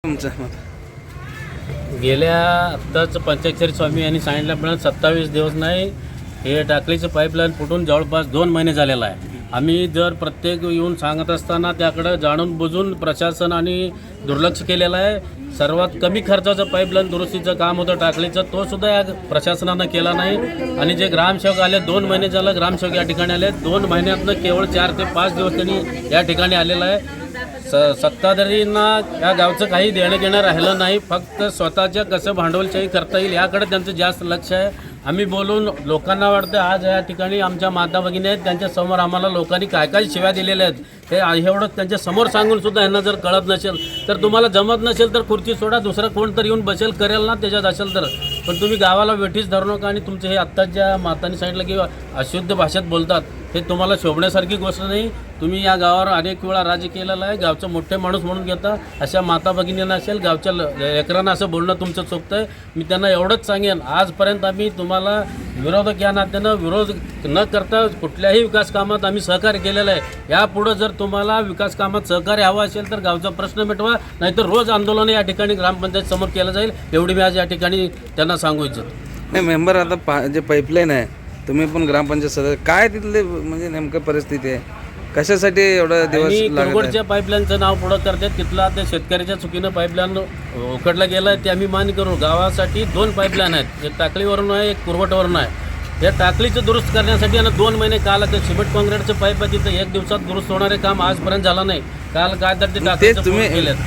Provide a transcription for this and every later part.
तुमचं मत? गेल्या आत्ताच पंचाक्षरी स्वामी यांनी सांगितल्याप्रमाणे 27 दिवस नाही, हे टाकळीचं पाईपलाईन फुटून जवळपास 2 महिने झालेला आहे. आम्ही जर प्रत्येक येऊन सांगत असताना त्याकडं जाणून बुजून प्रशासन आणि दुर्लक्ष केलेलं आहे. सर्वात कमी खर्चाचं पाईपलाईन दुरुस्तीचं काम होतं टाकळीचं, तो सुद्धा या प्रशासनानं केला नाही. आणि जे ग्रामसेवक आले 2 महिने झालं ग्रामसेवक या ठिकाणी आले, 2 महिन्यातनं केवळ 4 ते 5 दिवस त्यांनी या ठिकाणी आलेलं आहे. सत्ताधारींना या गावचं काही देणं घेणं राहिलं नाही, फक्त स्वतःच्या कसं भांडवलशाही करता येईल याकडे त्यांचं जास्त लक्ष आहे. आम्ही बोलून लोकांना वाटतं आज या ठिकाणी आमच्या माता भगिनी आहेत, त्यांच्यासमोर आम्हाला लोकांनी काय काय शिव्या दिलेल्या आहेत हे एवढं त्यांच्या समोर सांगून सुद्धा यांना जर कळत नसेल तर तुम्हाला जमत नसेल तर खुर्ची सोडा, दुसरं कोण तर येऊन बसेल करेल ना त्याच्यात असेल तर. पण तुम्ही गावाला वेठीच धरू नका. आणि तुमचे हे आत्ताच ज्या मातांनी सांगितलं की अशुद्ध भाषेत बोलतात, हे तुम्हाला शोभण्यासारखी गोष्ट नाही. तुम्ही या गावावर अनेक वेळा राज्य केलेलं आहे, गावचं मोठे माणूस म्हणून घेता. अशा माता भगिनींना असेल गावच्या लेकरांना असं बोलणं तुमचं चुकतं आहे. मी त्यांना एवढंच सांगेन, आजपर्यंत आम्ही तुम्हाला विरोधक या नात्यानं विरोध न करता कुठल्याही विकास कामात आम्ही सहकार्य केलेलं आहे. यापुढं जर तुम्हाला विकास कामात सहकार्य हवं असेल तर गावचा प्रश्न मिटवा, नाहीतर रोज आंदोलन या ठिकाणी ग्रामपंचायत समोर केलं जाईल. एवढी मी आज या ठिकाणी त्यांना सांगू इच्छितो. नाही मेंबर, आता जे पाईपलाईन आहे, तुम्ही पण ग्रामपंचायत सदस्य, काय तिथले म्हणजे नेमकं परिस्थिती आहे, कशासाठी एवढा दिवस लागत कुरगोडच्या पाईपलाईनचं नाव पुढं करतात. तिथला ते शेतकऱ्याच्या चुकीनं पाईपलाईन उकडलं गेलं आहे, ते आम्ही मान्य करू. गावासाठी 2 पाईपलाईन आहेत, एक टाकळीवरून आहे, एक कुरवटवरून आहे. या टाकळीचं दुरुस्त करण्यासाठी आणि 2 महिने काल ते सिमेंट काँक्रीटचं पाईप आहे, तिथं 1 दिवसात दुरुस्त होणारे काम आजपर्यंत झालं नाही. काल काय तर ते टाकळीचं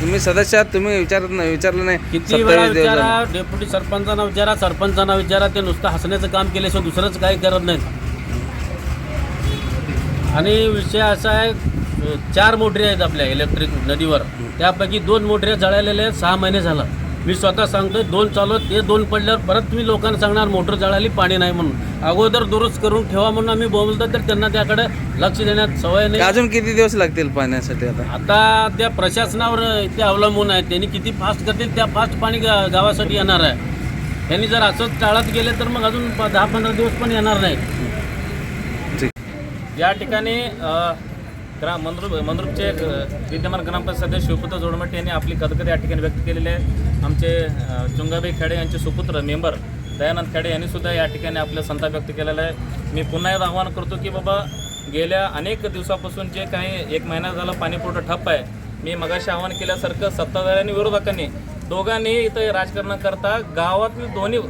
तुम्ही सदस्य आहात, तुम्ही विचारलं नाही? किती वेळा विचारा, डेप्युटी सरपंचांना विचारा, सरपंचांना विचारा, ते नुसतं हसण्याचं काम केल्याशिवाय दुसरंच काही करत नाहीत. आणि विषय असा आहे, 4 मोटरी आहेत आपल्या इलेक्ट्रिक नदीवर, त्यापैकी 2 मोटऱ्या जळालेल्या आहेत. 6 महिने झालं. मी स्वतः सांगतोय 2 चालवत ते 2 पडल्यावर परत तुम्ही लोकांना सांगणार मोटर जळाली पाणी नाही म्हणून. अगोदर दुरुस्त करून ठेवा म्हणून आम्ही बोलतो, तर त्यांना त्याकडे लक्ष देण्यात सवय नाही. अजून किती दिवस लागतील पाण्यासाठी? आता त्या प्रशासनावर ते अवलंबून आहे, त्यांनी किती फास्ट करतील त्या फास्ट पाणी गावासाठी येणार आहे. त्यांनी जर असंच टाळत गेले तर मग अजून 10-15 दिवस पण येणार नाही. या ठिकाणी मंद्रुपचे विद्यमान ग्रामपंचायत सदस्य शिवपुत्र जोडमट्टी यांनी आपली कदकद या ठिकाणी व्यक्त केलेली आहे. आमचे चुंगाबाई खेडे यांचे सुपुत्र मेंबर दयानंद खेडे यांनी सुद्धा या ठिकाणी आपलं संताप व्यक्त केलेला आहे. मी पुन्हा एकदा आवाहन करतो की बाबा, गेल्या अनेक दिवसापासून जे काही 1 महिना झाला पाणीपुरवठा ठप्प आहे. मी मगाशी आवाहन केल्यासारखं सत्ताधारी आणि विरोधकांनी दोघांनी इथं राजकारण करता गावातील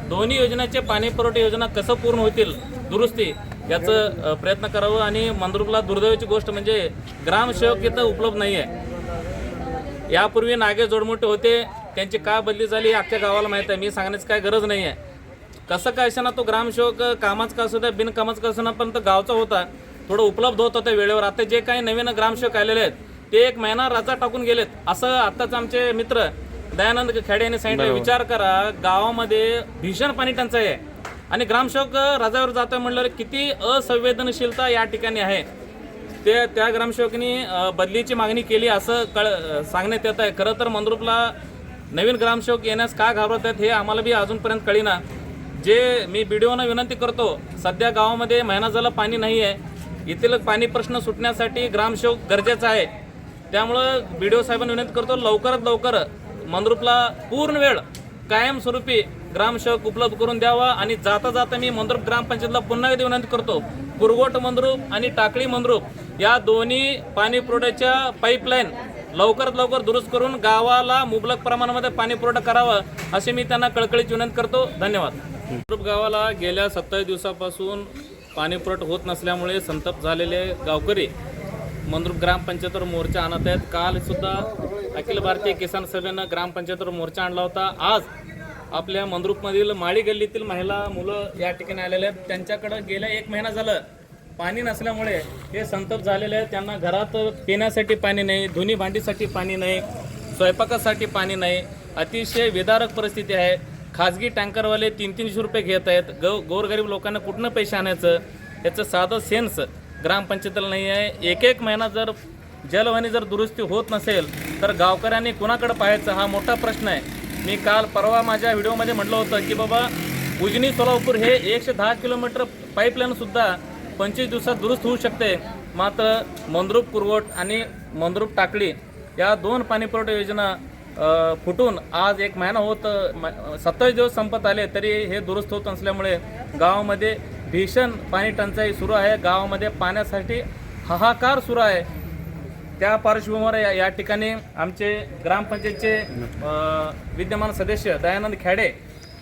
दोन्ही योजनाचे पाणीपुरवठा योजना कसं पूर्ण होतील दुरुस्ती याचं प्रयत्न करावं. आणि मंद्रुपला दुर्दैवाची गोष्ट म्हणजे ग्रामसेवक इथं उपलब्ध नाही आहे. यापूर्वी नागे जोडमोठे होते, त्यांची का बदली झाली अख्ख्या गावाला माहीत आहे. मी सांगण्याची काय गरज नाही आहे. कसं काय असं ना, तो ग्रामसेवक कामाच का असू द्या बिनकामाच का असू ना, पण तो गावचा होता, थोडं उपलब्ध होत होतं वेळेवर. आता जे काही नवीन ग्रामसेवक आलेले आहेत ते 1 महिना रजा टाकून गेलेत, असं आत्ताच आमचे मित्र दयानंद खेडे यांनी सांगितलं. विचार करा, गावामध्ये भीषण पाणी टंचाई आहे आणि ग्रामसेवक रजावर जातोय म्हणल्यावर किती असंवेदनशीलता या ठिकाणी आहे. त्या ग्रामसेवकांनी बदलीची मागणी केली असं सांगण्यात येत आहे. खरं तर मंद्रुपला नवीन ग्रामसेवक येण्यास का घाबरत आहेत हे आम्हाला बी अजूनपर्यंत कळीना. जे मी BDOना विनंती करतो, सध्या गावामध्ये महिना झाला पाणी नाही आहे. येथील पाणी प्रश्न सुटण्यासाठी ग्रामसेवक गरजेचा आहे. त्यामुळं BDO साहेबांना विनंती करतो, लवकरात लवकर मंद्रुपला पूर्ण वेळ कायमस्वरूपी ग्रामसेवक उपलब्ध करून द्यावा. आणि जाता जाता मी मंद्रुप ग्रामपंचायतला पुन्हा एकदा विनंती करतो, कुरगोट मंद्रुप आणि टाकळी मंद्रुप या दोन्ही पाणी पुरवठ्याच्या पाईपलाईन लवकरात लवकर दुरुस्त करून गावाला मुबलक प्रमाणामध्ये पाणी पुरवठा करावा अशी मी त्यांना कळकळीची विनंती करतो. धन्यवाद. मंद्रुप गावाला गेल्या 27 दिवसापासून पाणी पुरवठा होत नसल्यामुळे संतप्त झालेले गावकरी मंद्रुप ग्रामपंचायतीवर मोर्चा आणत आहेत. काल सुद्धा अखिल भारतीय किसान सभेनं ग्रामपंचायतीवर मोर्चा आणला होता. आज आपल्या मंद्रुपमधील माळी गल्लीतील महिला मुलं या ठिकाणी आलेले आहेत. त्यांच्याकडं गेल्या 1 महिना झालं पाणी नसल्यामुळे हे संतप्त झालेले आहेत. त्यांना घरात पिण्यासाठी पाणी नाही, धुणी भांडीसाठी पाणी नाही, स्वयंपाकासाठी पाणी नाही. अतिशय विदारक परिस्थिती आहे. खाजगी टँकरवाले 300-300 रुपये घेत आहेत. गोरगरीब लोकांना कुठनं पैसे आणायचं याचं साधं सेन्स ग्रामपंचायतीला नाही आहे. 1 महिना जर जलवाहिनी जर दुरुस्ती होत नसेल तर गावकऱ्यांनी कुणाकडे पाहायचं हा मोठा प्रश्न आहे. मी काल परवा माझ्या व्हिडिओमध्ये म्हटलं होतं की बाबा, उजनी सोलापूर हे 110 किलोमीटर पाईपलाईनसुद्धा 25 दिवसात दुरुस्त होऊ शकते. मात्र मंद्रुप कुरवट आणि मंद्रुप टाकळी या 2 पाणीपुरवठा योजना फुटून आज 1 महिना होत 27 दिवस संपत आले तरी हे दुरुस्त होत नसल्यामुळे गावामध्ये भीषण पाणी टंचाई सुरू आहे. गावामध्ये पाण्यासाठी हाहाकार सुरू आहे. त्या पार्श्वभूमीवर या ठिकाणी आमचे ग्रामपंचायतचे विद्यमान सदस्य दयानंद खेडे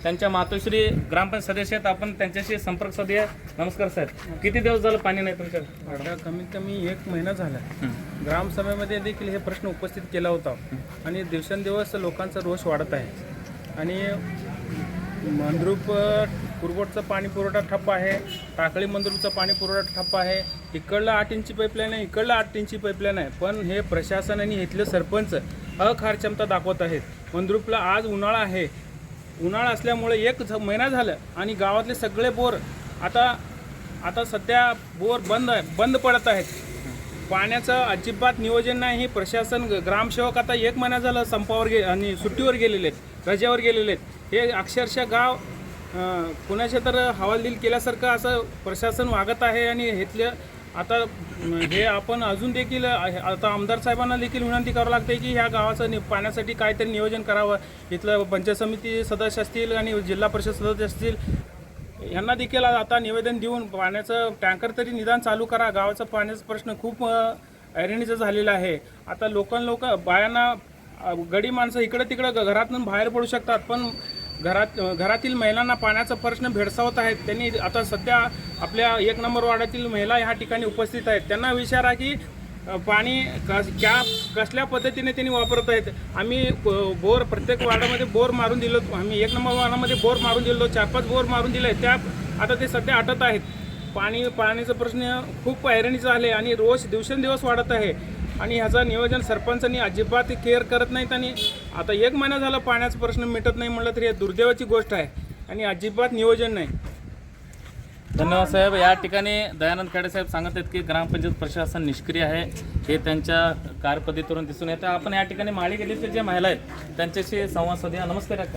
त्यांच्या मातोश्री ग्रामपंचायत सदस्य आहेत. आपण त्यांच्याशी संपर्क साधूया. नमस्कार साहेब, किती दिवस झालं पाणी नाही तुमच्याकडे? आता कमीत कमी 1 महिना झाला. ग्रामसभेमध्ये देखील हे प्रश्न उपस्थित केला होता आणि दिवसेंदिवस लोकांचा रोष वाढत आहे. आणि मंद्रुप पुरवठचा पाणी पुरवठा ठप्प आहे, टाकळी मंद्रुपचा पाणी पुरवठा ठप्प आहे. इकडला 8 इंची पाईपलाईन आहे, इकडला 8 इंची पाईपलाईन आहे. पण हे प्रशासन आणि इथले सरपंच अकार्यक्षमता दाखवत आहेत. मंद्रुपला आज उन्हाळा आहे, उन्हाळा असल्यामुळे 1 महिना झालं आणि गावातले सगळे बोर आता सध्या बोर बंद पडत आहेत. पाण्याचं अजिबात नियोजन नाही. प्रशासन ग्रामसेवक आता 1 महिना झालं संपावर आणि सुट्टीवर गेलेले आहेत, रजेवर गेलेले आहेत. हे अक्षरशः गाव कुणाच्या तर हवालदिल केल्यासारखं असं प्रशासन वागत आहे. आणि इथल्या आता हे आपण अजून देखील आता आमदार साहेबांना देखील विनंती करावं लागते की ह्या गावाचं पाण्यासाठी काहीतरी नियोजन करावं. इथलं पंचायत समिती सदस्य असतील आणि जिल्हा परिषद सदस्य असतील यांना देखील आता निवेदन देऊन पाण्याचं टँकर तरी निदान चालू करा. गावाचा पाण्याचा प्रश्न खूप ऐरणीचा झालेला आहे. आता लोक बायांना गडी माणसं इकडं तिकडं घरातून बाहेर पडू शकतात, पण घरातील महिलांना पाण्याचा प्रश्न भेडसावत आहेत. त्यांनी आता सध्या आपल्या 1 नंबर वार्डातील महिला ह्या ठिकाणी उपस्थित आहेत. त्यांना विचारा की पाणी कसल्या पद्धतीने त्यांनी वापरत आहेत. आम्ही बोर प्रत्येक वार्डामध्ये बोर मारून दिलो. आम्ही 1 नंबर वार्डामध्ये बोर मारून दिलो, 4-5 बोर मारून दिले. त्या आता ते सध्या आटत आहेत. पाण्याचा प्रश्न खूप ऐरणीचा आहे आणि रोज दिवसेंदिवस वाढत आहे. आणि ह्याचं नियोजन सरपंचांनी अजिबात केअर करत नाहीत. आणि आता 1 महिना झाला पाण्याचा प्रश्न मिटत नाही म्हटलं तरी दुर्दैवाची गोष्ट आहे आणि अजिबात नियोजन नाही. धन्यवाद साहेब. या ठिकाणी दयानंद खेडे साहेब सांगत आहेत की ग्रामपंचायत प्रशासन निष्क्रिय आहे, हे त्यांच्या कार्यपद्धतीवरून दिसून येतं. आपण या ठिकाणी माळी गेलीचे जे महिला आहेत त्यांच्याशी संवाद साधूया. नमस्कार अಕ್ಕ.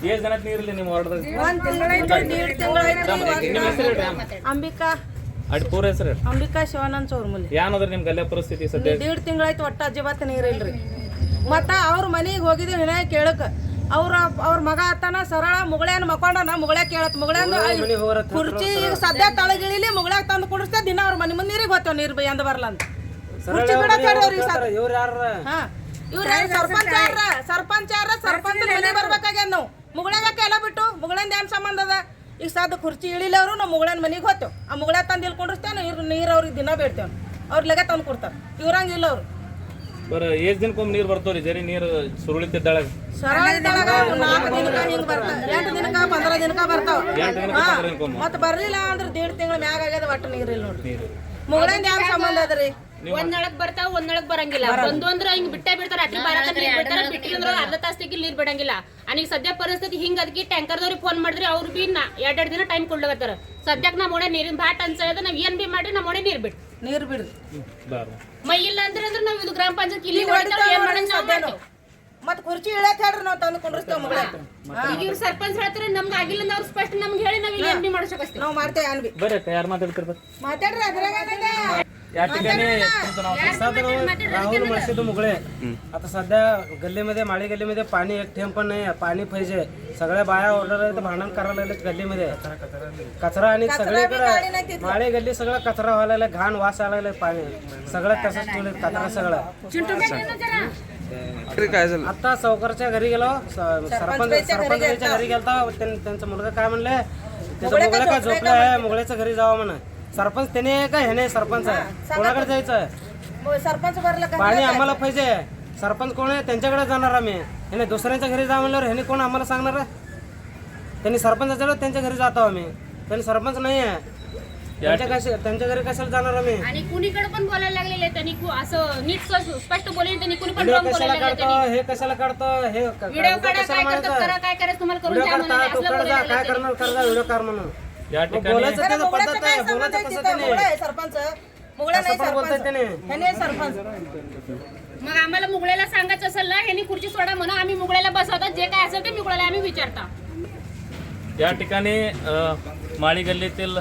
ಎಷ್ಟು ಜನ ನೀರಿಲ್ಲ ನಿಮ್ಮ ವಾರ್ಡ್ದಾಗ? ಅಂಬಿಕಾ ಅಡ್ ಪೂರ ಹೆಸರು ಅಂಬಿಕಾ ಶಿವಾನಂದ ಚೌರ್ಮುಲಿ. ಏನಂದ್ರೆ ನಿಮ್ಮ ಗಲ್ಲೆ ಪರಿಸ್ಥಿತಿ ಸದ್ಯ? 1.5 ತಿಂಗಳಾಯ್ತು ಒಟ್ಟ ಅಜ್ಜಿಬಾತ್ ನೀರಿಲ್ರಿ. ಮತ್ತ ಅವ್ರ ಮನೆಗೆ ಹೋಗಿದ್ವಿ ಹಿನಾಯ ಕೇಳಕ್. ಅವ್ರ ಮಗ ಆತನ ಸರಳ ಮುಗಳೇನ್ ಮಕ್ಕೊಂಡನ ಮುಗಳೇ ಕೇಳತ್ ಮುಗಳೇನ್ ಕುರ್ಚಿ ಈಗ ಸದ್ಯ ತಳಗಿಳಿಲಿ ಮುಗಳಾಗ ತಂದು ಕುಡಿಸ್ತಾ ದಿನ ಅವ್ರ ಮನೆ ಮುಂದೆ ನೀರಿಗೆ ಹೋಗ್ತೇವ್ ನೀರು ಎಂದ ಬರಲ್ಲ ಅಂತ ಕುರ್ಚಿ ಬಿಡತ್ ಅವ್ರಿಗೆ. ಇವ್ರ ಸರ್ಪಂಚ ಮನೆ ಬರ್ಬೇಕಾಗ್ಯಾದ. ನಾವು ಮುಗಳಾಗ ಎಲ್ಲ ಬಿಟ್ಟು ಮುಗಳೇನ್ ಏನ್ ಸಂಬಂಧ ಅದ? ಈಗ ಸದ್ ಕುರ್ಚಿ ಇಳಿಲವ್ರು ನಾವು ಮುಗಳೇನ್ ಮನೆಗೆ ಹೋಗ್ತೇವ್. ಆ ಮುಗಳೇ ತಂದು ಇಲ್ಲಿ ಕುಂಡಿಸ್ತೇವೆ, ನೀರು ಅವ್ರಿಗೆ ದಿನ ಬೇಡ್ತೇವೆ. ಅವ್ರ ಲಗ ತಂದು ಕೊಡ್ತಾರೆ. ಇವ್ರಂಗ ಇಲ್ಲ ಅವ್ರು. ಬರ ಎಷ್ಟು ದಿನಕ್ಕೊಮ್ಮೆ ನೀರು ಬರ್ತಾವ್ರಿ? ಜರಿ ನೀರು ಸುರುಳಿತಿದ್ದಾಳ ಸರಳ ಇದ್ದಾಳಗ 4 ದಿನಕ್ಕ ಹಿಂಗ್ ಬರ್ತಾವ, 8 ದಿನಕ್ಕ 15 ದಿನಕ್ಕ ಬರ್ತಾವ. ಮತ್ತ ಬರ್ಲಿಲ್ಲ ಅಂದ್ರೆ 1.5 ತಿಂಗಳ ಮ್ಯಾಗ ಆಗ್ಯದ ಒಟ್ಟು ನೀರಿಲ್ಲ ನೋಡ್ರಿ. ಮುಗಳೇನ್ ಯಾವ ಸಂಬಂಧ ಅದ್ರಿ? ಒಂದೊಳಗ್ ಬರ್ತಾವ ಒಂದೊಳಗ್ ಬರಂಗಿಲ್ಲ. ಬಂದು ಅಂದ್ರೆ ಹಿಂಗ್ ಬಿಟ್ಟೆ ಬಿಡ್ತಾರ. ರಾತ್ರಿ 12 ನೀರ್ ಬಿಡ್ತಾರ, ಬಿಟ್ಟಿಲ್ಲ ಅರ್ಧ ತಾಸ್ತಿಗೆ ನೀರ್ ಬಿಡಂಗಿಲ್ಲ. आणि सध्या परिस्थिती ಹಿಂಗ ಅದಕ್ಕೆ ಟ್ಯಾಂಕರ್ದವ್ರಿಗೆ ಫೋನ್ ಮಾಡಿದ್ರೆ ಅವ್ರು ಬಿ 2 ದಿನ ಟೈಮ್ ಕೊಡ್ಲಕತ್ತಾರ. ಸದ್ಯಕ್ಕೆ ನಮ್ಮ ಓಣೆ ನೀರಿನ ಭಾಳ ಟಂಚಾಯ ಅದ. ನಾವ್ ಏನ್ ಬಿ ಮಾಡಿ ನಮ್ಮ ಓಣೆ ನೀರ್ ಬಿಡ್ರಿ. ಮೈ ಇಲ್ಲ ಅಂದ್ರೆ ನಾವ್ ಇದು ಗ್ರಾಮ ಪಂಚಾಯತ್ ಇಲ್ಲಿ ಏನ್ ಮಾಡಂಗ್ ನಾವ್ ಮಾಡ್ತೇವ್. ಮತ್ ಕುರ್ಚಿ ಇಳಕ್ ಹೇಳ್ರಿ ನಾವು ತಂದು ಕುಂಡ್ರಸ್ತೇವ್ ಮುಗಳೇ. ಈಗ ಇವ್ರು ಸರ್ಪಂಚ್ ಹೇಳ್ತಾರೆ ನಮ್ಗೆ ಆಗಿಲ್ಲ ಅಂದ್ರೆ ಅವ್ರು ಸ್ಪಷ್ಟ ನಮ್ಗೆ ಹೇಳಿ ನಾವ್ ಇಲ್ಲಿ ಏನ್ ಬಿ ಮಾಡ್ಸಕಸ್ತೀವಿ. ನಾವು ಮಾಡ್ತೇವೆ ಏನ್ ಬಿ. ಬರೇ ಯಾರು ಮಾತಾಡ್ತಿರ್ಬೇಕು? ಮಾತಾಡ್ರಿ ಅದ್ರಾಗ या ठिकाणी तुमचं नाव? राहुल मळशेद मुगळे. आता सध्या गल्लीमध्ये माळी गल्लीमध्ये पाणी एक थेंब पण नाही. पाणी पाहिजे. सगळ्या बाया ऑर्डर भांडण करायला लागलेत गल्लीमध्ये. कचरा आणि सगळीकडे माळी गल्ली सगळं कचरा व्हायला लागला, घाण वास यायला लागला. पाणी सगळं तसंच ठेवलं कचरा सगळं. काय झालं? आता सावकारच्या घरी गेलो, सरपंचाच्या घरी गेलता. त्यांचा मुलगा काय म्हणले, त्याचं मुगळे काय झोपलं आहे, मुगळ्याच्या घरी जावं म्हणा. सरपंच त्याने काय ह्याने सरपंच आहे, कोणाकडे जायचं? सरपंच भरलं का? पाणी आम्हाला पाहिजे. सरपंच कोण आहे त्यांच्याकडे जाणार आम्ही. ह्याने दुसऱ्यांच्या घरी जा म्हणल्यावर ह्याने कोण आम्हाला सांगणार आहे? त्यांनी सरपंचाच्या त्यांच्या घरी जातो आम्ही. त्यांनी सरपंच नाही आहे, त्यांच्या घरी कशाला जाणार आम्ही? आणि कुणीकडे पण बोलायला लागलेले त्यांनी असं नीट स्पष्ट बोलले. त्यांनी कुणी पण व्हिडिओ कशाला काढतो, हे कशाला काढतो, हे व्हिडिओ काढा, काय करतात करा, काय करायचं तुम्हाला करून द्या म्हणून असलं बोलायला काय करणार करता व्हिडिओ काढ म्हणून. या ठिकाणी बोलायचं त्याचं पद्धत आहे, बोलायचं कसं त्याने सरपंच मुगळे नाही बोलतात त्याने. ह्याने सरपंच. मग आम्हाला मुगळ्याला सांगायचं असेल ना, ह्यांनी खुर्ची सोडा म्हणून आम्ही मुगळ्याला बसवतात. जे काय असेल ते मुगळ्याला आम्ही विचारता. या ठिकाणी माळी गल्लीतील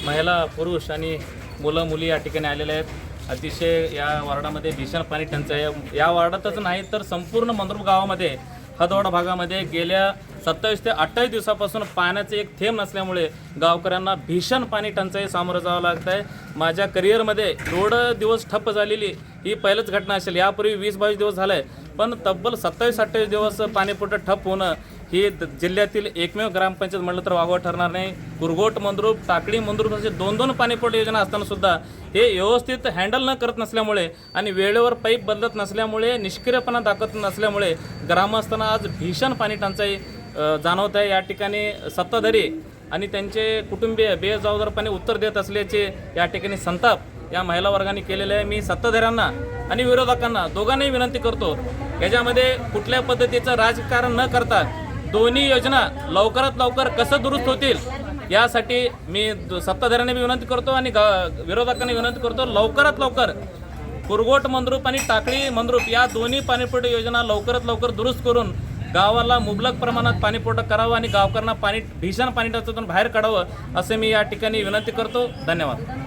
महिला पुरुष आणि मुलं मुली या ठिकाणी आलेले आहेत. अतिशय या वार्डामध्ये भीषण पाणी टंचाई आहे. या वार्डातच नाही तर संपूर्ण मंद्रुप गावामध्ये हदवाडा भागामध्ये गेल्या 27 ते 28 दिवसापासून पाण्याचे एक थेंब नसल्यामुळे गावकऱ्यांना भीषण पाणी टंचाई सामोरं जावं लागतं आहे. माझ्या करिअरमध्ये एवढं दिवस ठप्प झालेली ही पहिलंच घटना असेल. यापूर्वी 20-22 दिवस झालं आहे, पण तब्बल 27-28 दिवस पाणीपुरवठा ठप्प होणं ही जिल्ह्यातील एकमेव ग्रामपंचायत म्हटलं तर वावं ठरणार नाही. कुरगोट मंद्रुप, टाकळी मंद्रुप असे 2-2 पाणीपुरवठा योजना असताना सुद्धा हे व्यवस्थित हँडल न करत नसल्यामुळे आणि वेळेवर पाईप बदलत नसल्यामुळे, निष्क्रियपणा दाखवत नसल्यामुळे ग्रामस्थांना आज भीषण पाणी टंचाई जाणवत आहे. या ठिकाणी सत्ताधारी आणि त्यांचे कुटुंबीय बेजबाबदारपणे उत्तर देत असल्याचे या ठिकाणी संताप या महिला वर्गाने केलेले आहे. मी सत्ताधाऱ्यांना आणि विरोधकांना दोघांनाही विनंती करतो, याच्यामध्ये कुठल्या पद्धतीचं राजकारण न करता दोन्ही योजना लवकरात लवकर कसं दुरुस्त होतील यासाठी मी सत्ताधाऱ्यांना विनंती करतो आणि विरोधकांना विनंती करतो, लवकरात लवकर कुरगोट मंद्रुप आणि टाकळी मंद्रुप या दोन्ही पाणीपुरवठा योजना लवकरात लवकर दुरुस्त करून गावाला मुबलक प्रमाणात पाणीपुरवठा करावा आणि गावकऱ्यांना भीषण पाणी टंचाईतून बाहेर काढावं असे मी या ठिकाणी विनंती करतो. धन्यवाद.